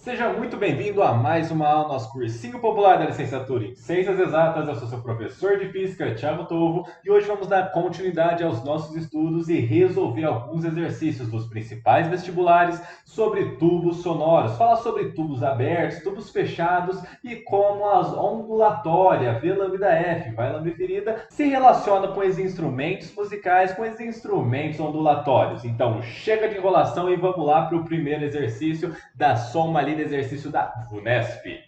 Seja muito bem-vindo a mais uma aula do nosso cursinho popular da licenciatura em Ciências Exatas. Eu sou seu professor de Física, Thiago Tovo, e hoje vamos dar continuidade aos nossos estudos e resolver alguns exercícios dos principais vestibulares sobre tubos sonoros. Falar sobre tubos abertos, tubos fechados e como as ondulatória, V lambda F, vai lambda ferida, se relaciona com os instrumentos musicais, com os instrumentos ondulatórios. Então, chega de enrolação e vamos lá para o primeiro exercício da soma ali do exercício da VUNESP.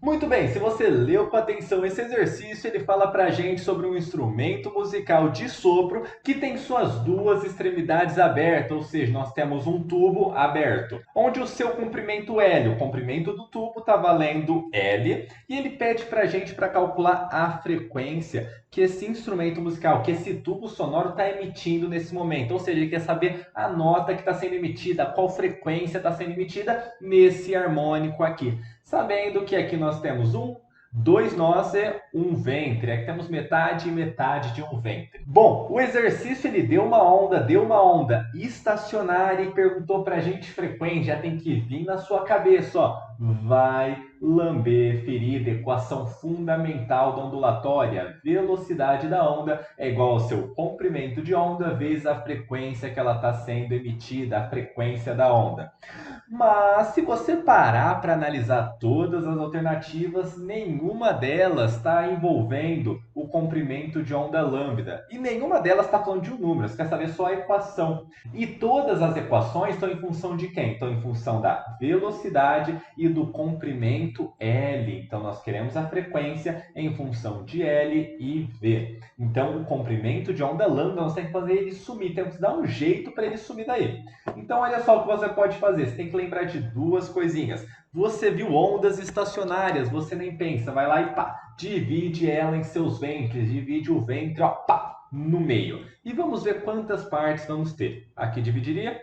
Muito bem, se você leu com atenção esse exercício, ele fala para a gente sobre um instrumento musical de sopro que tem suas duas extremidades abertas, ou seja, nós temos um tubo aberto, onde o seu comprimento L, o comprimento do tubo está valendo L, e ele pede para a gente para calcular a frequência que esse instrumento musical, que esse tubo sonoro está emitindo nesse momento, ou seja, ele quer saber a nota que está sendo emitida, qual frequência está sendo emitida nesse harmônico aqui. Sabendo que aqui nós temos dois nós e um ventre. Aqui temos metade e metade de um ventre. Bom, o exercício ele deu uma onda estacionária e perguntou para a gente frequente. Já tem que vir na sua cabeça, ó. Vai lamber ferida, equação fundamental da ondulatória. Velocidade da onda é igual ao seu comprimento de onda vezes a frequência que ela está sendo emitida, a frequência da onda. Mas se você parar para analisar todas as alternativas, nenhuma delas está envolvendo o comprimento de onda lambda. E nenhuma delas está falando de um número, você quer saber só a equação. E todas as equações estão em função de quem? Estão em função da velocidade e do comprimento L. Então nós queremos a frequência em função de L e V. Então o comprimento de onda lambda, nós temos que fazer ele sumir, temos que dar um jeito para ele sumir daí. Então, olha só o que você pode fazer. Você tem que lembrar de duas coisinhas. Você viu ondas estacionárias, você nem pensa, vai lá e pá, divide ela em seus ventres, divide o ventre, ó, pá, no meio. E vamos ver quantas partes vamos ter. Aqui dividiria,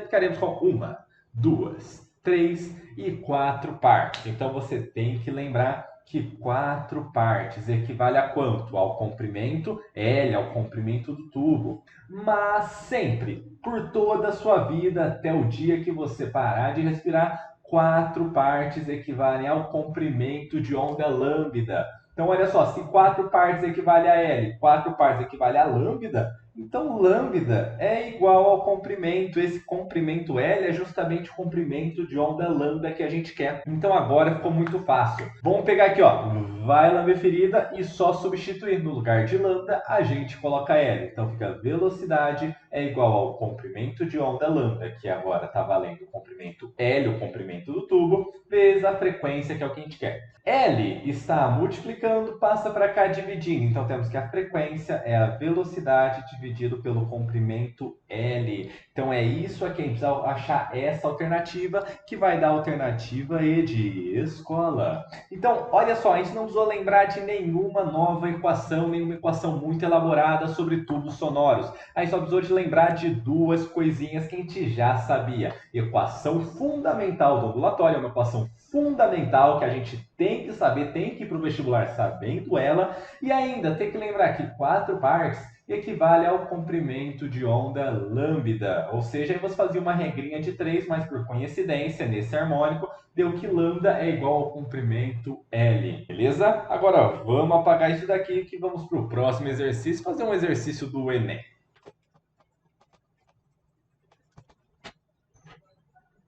ficaremos com uma, duas, três e quatro partes. Então, você tem que lembrar que quatro partes equivale a quanto? Ao comprimento L, ao comprimento do tubo. Mas sempre, por toda a sua vida, até o dia que você parar de respirar, quatro partes equivalem ao comprimento de onda lambda. Então, olha só, se quatro partes equivale a L, quatro partes equivale a lambda, então lambda é igual ao comprimento. Esse comprimento L é justamente o comprimento de onda lambda que a gente quer. Então agora ficou muito fácil. Vamos pegar aqui, ó, vai lamber ferida e só substituir. No lugar de lambda, a gente coloca L. Então fica velocidade é igual ao comprimento de onda lambda, que agora está valendo o comprimento L, o comprimento do tubo, vezes a frequência, que é o que a gente quer. L está multiplicando, passa para cá dividindo. Então temos que a frequência é a velocidade dividido pelo comprimento L. Então é isso aqui, a gente precisa achar essa alternativa, que vai dar a alternativa E de escola. Então, olha só, a gente não precisou lembrar de nenhuma nova equação, nenhuma equação muito elaborada sobre tubos sonoros. A gente só precisou de lembrar de duas coisinhas que a gente já sabia. Equação fundamental do ondulatório, é uma equação fundamental que a gente tem que saber, tem que ir para o vestibular sabendo ela, e ainda tem que lembrar que quatro partes equivale ao comprimento de onda lambda, ou seja, aí você fazia uma regrinha de 3, mas por coincidência, nesse harmônico, deu que lambda é igual ao comprimento L, beleza? Agora vamos apagar isso daqui que vamos para o próximo exercício, fazer um exercício do Enem.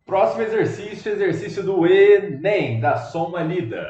Próximo exercício, exercício do Enem, da soma lida.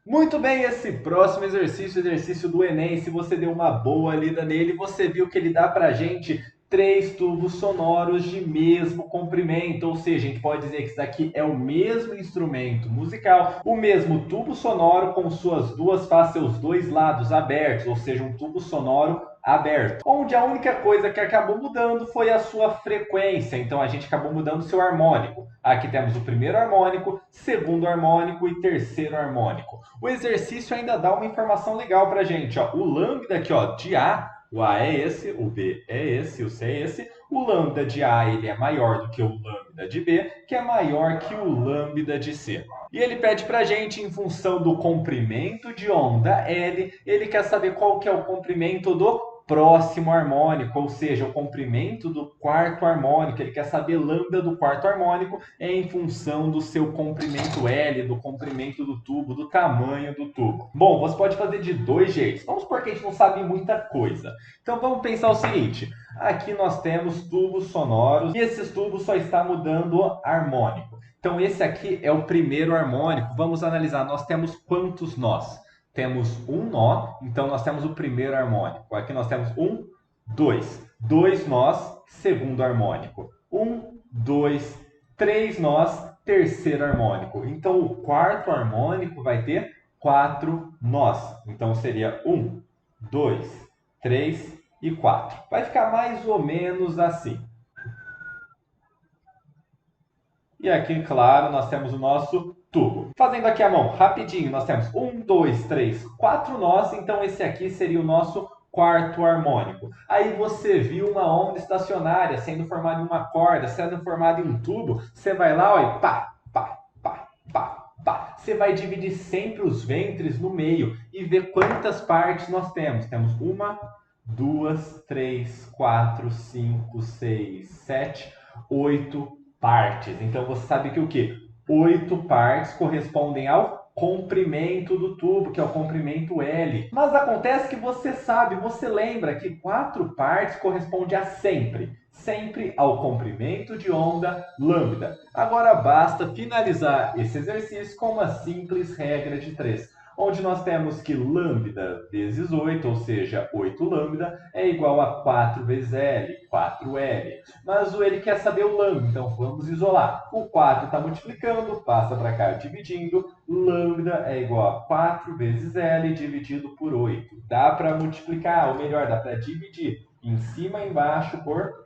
Muito bem, esse próximo exercício, exercício do Enem, se você deu uma boa lida nele, você viu que ele dá pra gente três tubos sonoros de mesmo comprimento, ou seja, a gente pode dizer que isso daqui é o mesmo instrumento musical, o mesmo tubo sonoro com suas duas faces, seus dois lados abertos, ou seja, um tubo sonoro aberto, onde a única coisa que acabou mudando foi a sua frequência, então a gente acabou mudando o seu harmônico. Aqui temos o primeiro harmônico, segundo harmônico e terceiro harmônico. O exercício ainda dá uma informação legal pra gente, ó. O lambda aqui, ó, de A, o A é esse, o B é esse, o C é esse. O lambda de A ele é maior do que o lambda de B, que é maior que o lambda de C. E ele pede pra gente, em função do comprimento de onda L, ele quer saber qual que é o comprimento do próximo harmônico, ou seja, o comprimento do quarto harmônico. Ele quer saber lambda do quarto harmônico em função do seu comprimento L, do comprimento do tubo, do tamanho do tubo. Bom, você pode fazer de dois jeitos. Vamos supor que a gente não sabe muita coisa. Então vamos pensar o seguinte: aqui nós temos tubos sonoros e esses tubos só estão mudando harmônico. Então esse aqui é o primeiro harmônico. Vamos analisar, nós temos quantos nós? Temos um nó, então nós temos o primeiro harmônico. Aqui nós temos um, dois. Dois nós, segundo harmônico. Um, dois, três nós, terceiro harmônico. Então o quarto harmônico vai ter quatro nós. Então seria um, dois, três e quatro. Vai ficar mais ou menos assim. E aqui, claro, nós temos o nosso tubo. Fazendo aqui a mão rapidinho, nós temos 1, 2, 3, 4 nós, então esse aqui seria o nosso quarto harmônico. Aí você viu uma onda estacionária sendo formada em uma corda, sendo formada em um tubo, você vai lá, ó, e pá, pá, pá, pá, pá. Você vai dividir sempre os ventres no meio e ver quantas partes nós temos. Temos uma, duas, três, quatro, cinco, seis, sete, oito partes. Então você sabe que o quê? 8 partes correspondem ao comprimento do tubo, que é o comprimento L. Mas acontece que você sabe, você lembra que 4 partes corresponde a sempre ao comprimento de onda lambda. Agora basta finalizar esse exercício com uma simples regra de 3, onde nós temos que lambda vezes 8, ou seja, 8 lambda, é igual a 4 vezes L, 4L. Mas ele quer saber o lambda, então vamos isolar. O 4 está multiplicando, passa para cá dividindo, lambda é igual a 4 vezes L dividido por 8. Dá para multiplicar, ou melhor, dá para dividir em cima e embaixo por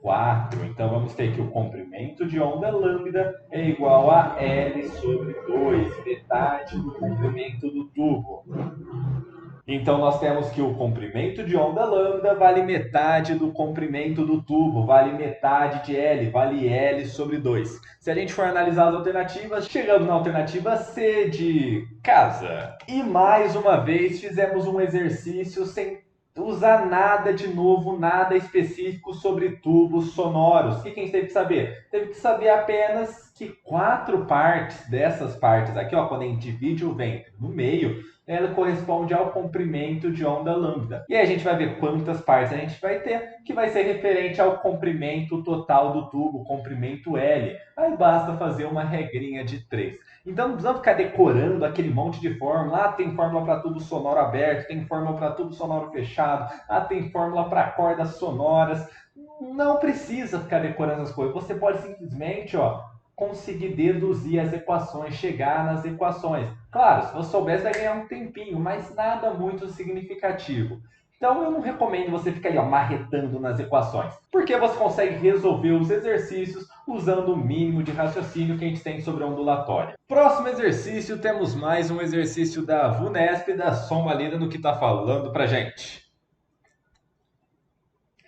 4. Então vamos ter que o comprimento de onda lambda é igual a L sobre 2, metade do comprimento do tubo. Então nós temos que o comprimento de onda lambda vale metade do comprimento do tubo, vale metade de L, vale L sobre 2. Se a gente for analisar as alternativas, chegamos na alternativa C de casa. E mais uma vez fizemos um exercício sem usar nada de novo, nada específico sobre tubos sonoros. O que a gente teve que saber? Teve que saber apenas que 4 partes dessas partes aqui, ó, quando a gente divide o ventre no meio, ela corresponde ao comprimento de onda lambda. E aí a gente vai ver quantas partes a gente vai ter, que vai ser referente ao comprimento total do tubo, comprimento L. Aí basta fazer uma regrinha de 3. Então não precisamos ficar decorando aquele monte de fórmula. Ah, tem fórmula para tubo sonoro aberto, tem fórmula para tubo sonoro fechado, ah, tem fórmula para cordas sonoras. Não precisa ficar decorando as coisas. Você pode simplesmente, ó, conseguir deduzir as equações, chegar nas equações. Claro, se você soubesse, vai ganhar um tempinho, mas nada muito significativo. Então eu não recomendo você ficar aí, ó, marretando nas equações, porque você consegue resolver os exercícios usando o mínimo de raciocínio que a gente tem sobre a ondulatória. Próximo exercício, temos mais um exercício da VUNESP, da Som uma lida no que está falando pra gente.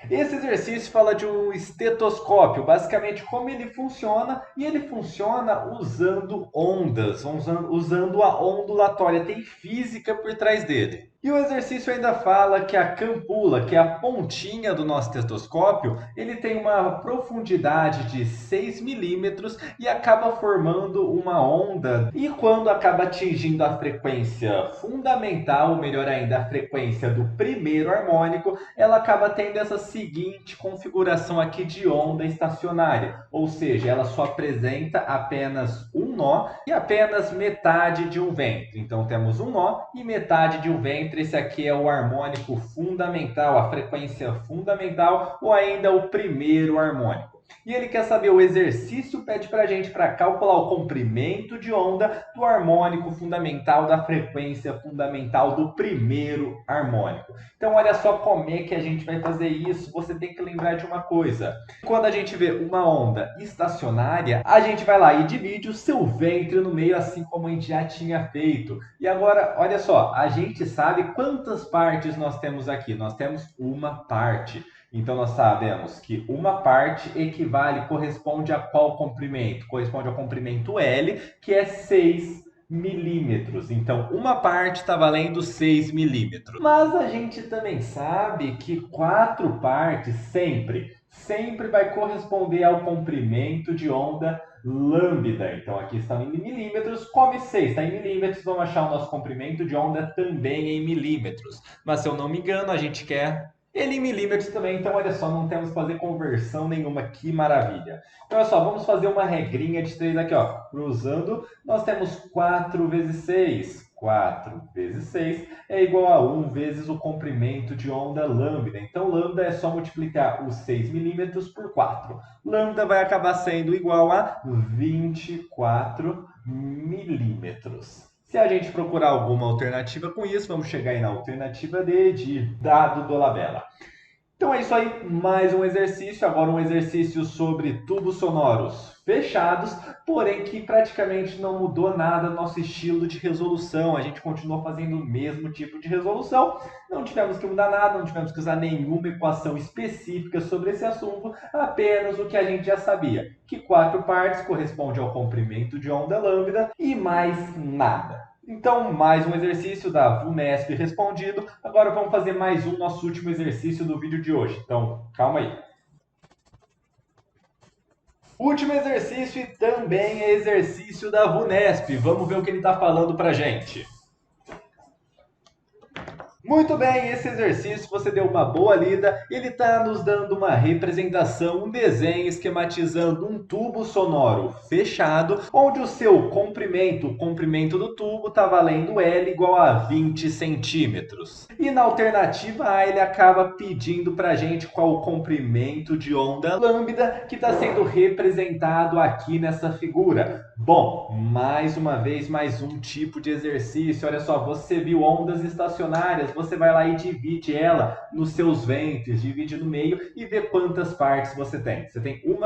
Esse exercício fala de um estetoscópio, basicamente como ele funciona, e ele funciona usando ondas, usando a ondulatória, tem física por trás dele. E o exercício ainda fala que a campula, que é a pontinha do nosso estetoscópio, ele tem uma profundidade de 6 milímetros e acaba formando uma onda. E quando acaba atingindo a frequência fundamental, ou melhor ainda, a frequência do primeiro harmônico, ela acaba tendo essa seguinte configuração aqui de onda estacionária. Ou seja, ela só apresenta apenas um nó e apenas metade de um ventre. Então temos um nó e metade de um ventre. Esse aqui é o harmônico fundamental, a frequência fundamental, ou ainda o primeiro harmônico. E ele quer saber, o exercício pede para a gente para calcular o comprimento de onda do harmônico fundamental, da frequência fundamental do primeiro harmônico. Então olha só como é que a gente vai fazer isso. Você tem que lembrar de uma coisa. Quando a gente vê uma onda estacionária, a gente vai lá e divide o seu ventre no meio, assim como a gente já tinha feito. E agora, olha só, a gente sabe quantas partes nós temos aqui. Nós temos uma parte. Então nós sabemos que uma parte corresponde a qual comprimento? Corresponde ao comprimento L, que é 6 milímetros. Então, uma parte está valendo 6 milímetros. Mas a gente também sabe que 4 partes sempre vai corresponder ao comprimento de onda lambda. Então, aqui estão em milímetros, come 6, está em milímetros, vamos achar o nosso comprimento de onda também em milímetros. Mas, se eu não me engano, a gente quer ele em milímetros também, então olha só, não temos que fazer conversão nenhuma, que maravilha. Então olha só, vamos fazer uma regrinha de 3 aqui, ó. Cruzando, nós temos 4 vezes 6. 4 vezes 6 é igual a 1 vezes o comprimento de onda lambda. Então lambda é só multiplicar os 6 milímetros por 4. Lambda vai acabar sendo igual a 24 milímetros. Se a gente procurar alguma alternativa com isso, vamos chegar aí na alternativa D de dado do Labella. Então é isso aí, mais um exercício, agora um exercício sobre tubos sonoros fechados, porém que praticamente não mudou nada no nosso estilo de resolução, a gente continuou fazendo o mesmo tipo de resolução, não tivemos que mudar nada, não tivemos que usar nenhuma equação específica sobre esse assunto, apenas o que a gente já sabia, que 4 partes corresponde ao comprimento de onda lambda e mais nada. Então, mais um exercício da VUNESP respondido. Agora vamos fazer mais um, nosso último exercício do vídeo de hoje. Então, calma aí. Último exercício e também é exercício da VUNESP. Vamos ver o que ele está falando para a gente. Muito bem, esse exercício você deu uma boa lida, ele está nos dando uma representação, um desenho esquematizando um tubo sonoro fechado, onde o seu comprimento, o comprimento do tubo está valendo L igual a 20 centímetros. E na alternativa A ele acaba pedindo para a gente qual o comprimento de onda lambda que está sendo representado aqui nessa figura. Bom, mais uma vez, mais um tipo de exercício. Olha só, você viu ondas estacionárias, você vai lá e divide ela nos seus ventres, divide no meio e vê quantas partes você tem. Você tem 1,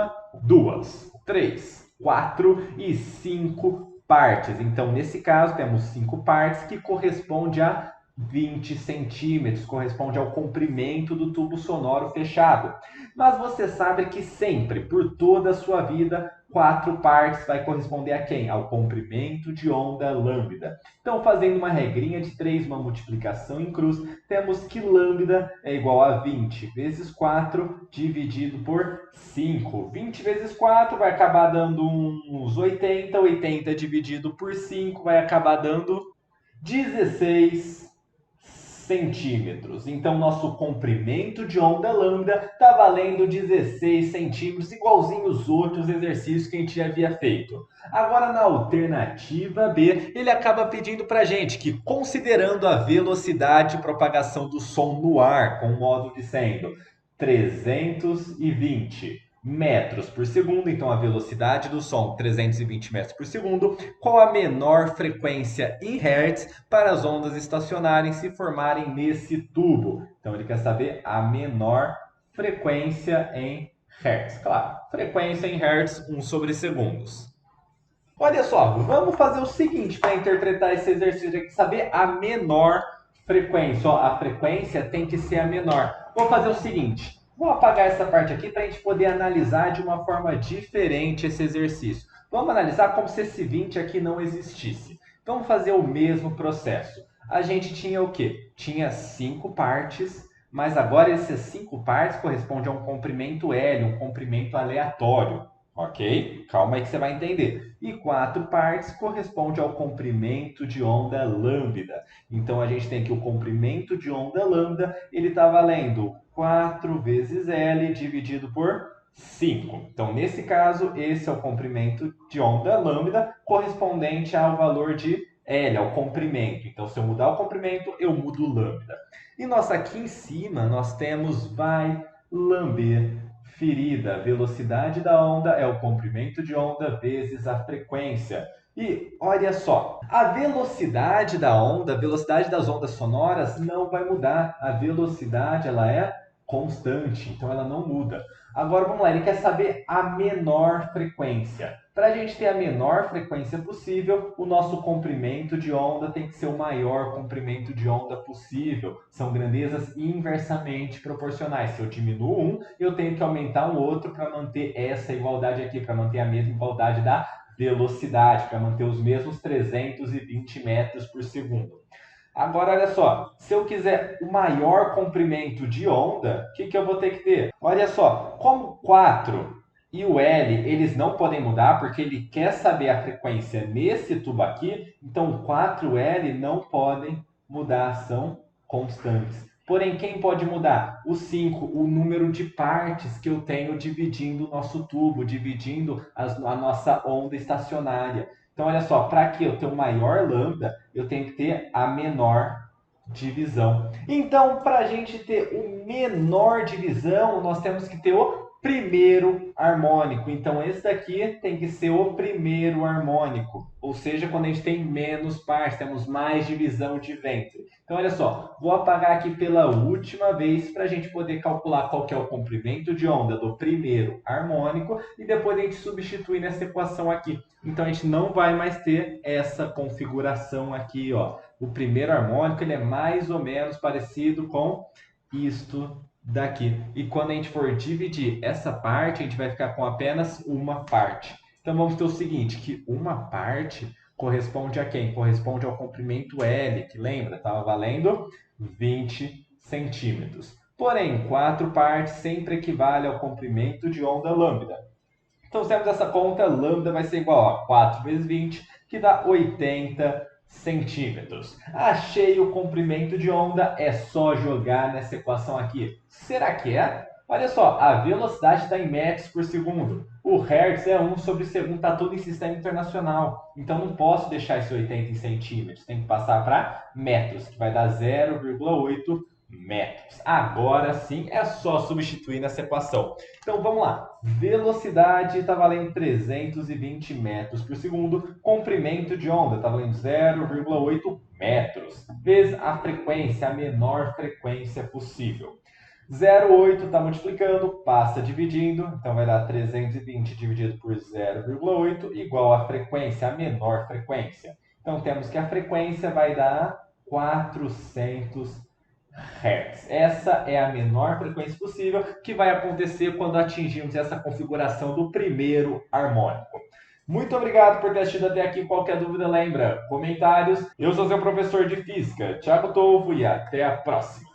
2, 3, 4 e 5 partes. Então, nesse caso, temos 5 partes que corresponde a 20 centímetros, corresponde ao comprimento do tubo sonoro fechado. Mas você sabe que sempre, por toda a sua vida, 4 partes vai corresponder a quem? Ao comprimento de onda lambda. Então, fazendo uma regrinha de 3, uma multiplicação em cruz, temos que lambda é igual a 20 vezes 4 dividido por 5. 20 vezes 4 vai acabar dando uns 80, 80 dividido por 5 vai acabar dando 16 centímetros. Então, nosso comprimento de onda lambda está valendo 16 centímetros, igualzinho os outros exercícios que a gente já havia feito. Agora, na alternativa B, ele acaba pedindo para a gente que, considerando a velocidade de propagação do som no ar, com o modo de sendo 320 metros por segundo, então a velocidade do som 320 metros por segundo, qual a menor frequência em hertz para as ondas estacionarem se formarem nesse tubo. Então ele quer saber a menor frequência em hertz. Claro, frequência em hertz 1 sobre segundos. Olha só, vamos fazer o seguinte para interpretar esse exercício aqui, saber a menor frequência. Ó, a frequência tem que ser a menor. Vou fazer o seguinte, vou apagar essa parte aqui para a gente poder analisar de uma forma diferente esse exercício. Vamos analisar como se esse 20 aqui não existisse. Vamos fazer o mesmo processo. A gente tinha o quê? Tinha 5 partes, mas agora essas 5 partes correspondem a um comprimento L, um comprimento aleatório. Ok? Calma aí que você vai entender. E 4 partes corresponde ao comprimento de onda lambda. Então a gente tem que o comprimento de onda lambda, ele está valendo 4 vezes L dividido por 5. Então, nesse caso, esse é o comprimento de onda lambda correspondente ao valor de L, ao comprimento. Então, se eu mudar o comprimento, eu mudo o lambda. E nós aqui em cima, nós temos vai lamber ferida. A velocidade da onda é o comprimento de onda vezes a frequência. E olha só, a velocidade da onda, a velocidade das ondas sonoras não vai mudar. A velocidade ela é constante, então ela não muda. Agora vamos lá, ele quer saber a menor frequência. Para a gente ter a menor frequência possível, o nosso comprimento de onda tem que ser o maior comprimento de onda possível. São grandezas inversamente proporcionais. Se eu diminuo um, eu tenho que aumentar o outro para manter essa igualdade aqui, para manter a mesma igualdade da velocidade, para manter os mesmos 320 metros por segundo. Agora, olha só, se eu quiser o maior comprimento de onda, o que eu vou ter que ter? Olha só, como 4 e o L, eles não podem mudar, porque ele quer saber a frequência nesse tubo aqui, então o 4L não podem mudar, são constantes. Porém, quem pode mudar? O 5, o número de partes que eu tenho dividindo o nosso tubo, dividindo a nossa onda estacionária. Então, olha só, para que eu tenha o maior lambda, eu tenho que ter a menor divisão. Então, para a gente ter o menor divisão, nós temos que ter o primeiro harmônico. Então, esse daqui tem que ser o primeiro harmônico. Ou seja, quando a gente tem menos partes, temos mais divisão de ventre. Então, olha só, vou apagar aqui pela última vez para a gente poder calcular qual que é o comprimento de onda do primeiro harmônico e depois a gente substituir nessa equação aqui. Então, a gente não vai mais ter essa configuração aqui, ó. O primeiro harmônico ele é mais ou menos parecido com isto daqui. E quando a gente for dividir essa parte, a gente vai ficar com apenas uma parte. Então vamos ter o seguinte, que uma parte corresponde a quem? Corresponde ao comprimento L, que lembra? Estava valendo 20 centímetros. Porém, 4 partes sempre equivale ao comprimento de onda lambda. Então, se temos essa conta, lambda vai ser igual a 4 vezes 20, que dá 80 centímetros. Achei o comprimento de onda, é só jogar nessa equação aqui. Será que é? Olha só, a velocidade está em metros por segundo. O hertz é 1 sobre segundo, está tudo em sistema internacional. Então, não posso deixar esse 80 em centímetros. Tem que passar para metros, que vai dar 0,8 metros. Agora sim, é só substituir nessa equação. Então, vamos lá. Velocidade está valendo 320 metros por segundo. Comprimento de onda está valendo 0,8 metros. Vezes a frequência, a menor frequência possível. 0,8 está multiplicando, passa dividindo, então vai dar 320 dividido por 0,8 igual à frequência, a menor frequência. Então temos que a frequência vai dar 400 Hz. Essa é a menor frequência possível que vai acontecer quando atingirmos essa configuração do primeiro harmônico. Muito obrigado por ter assistido até aqui. Qualquer dúvida, lembra, comentários. Eu sou seu professor de física, Thiago Tolfo, e até a próxima.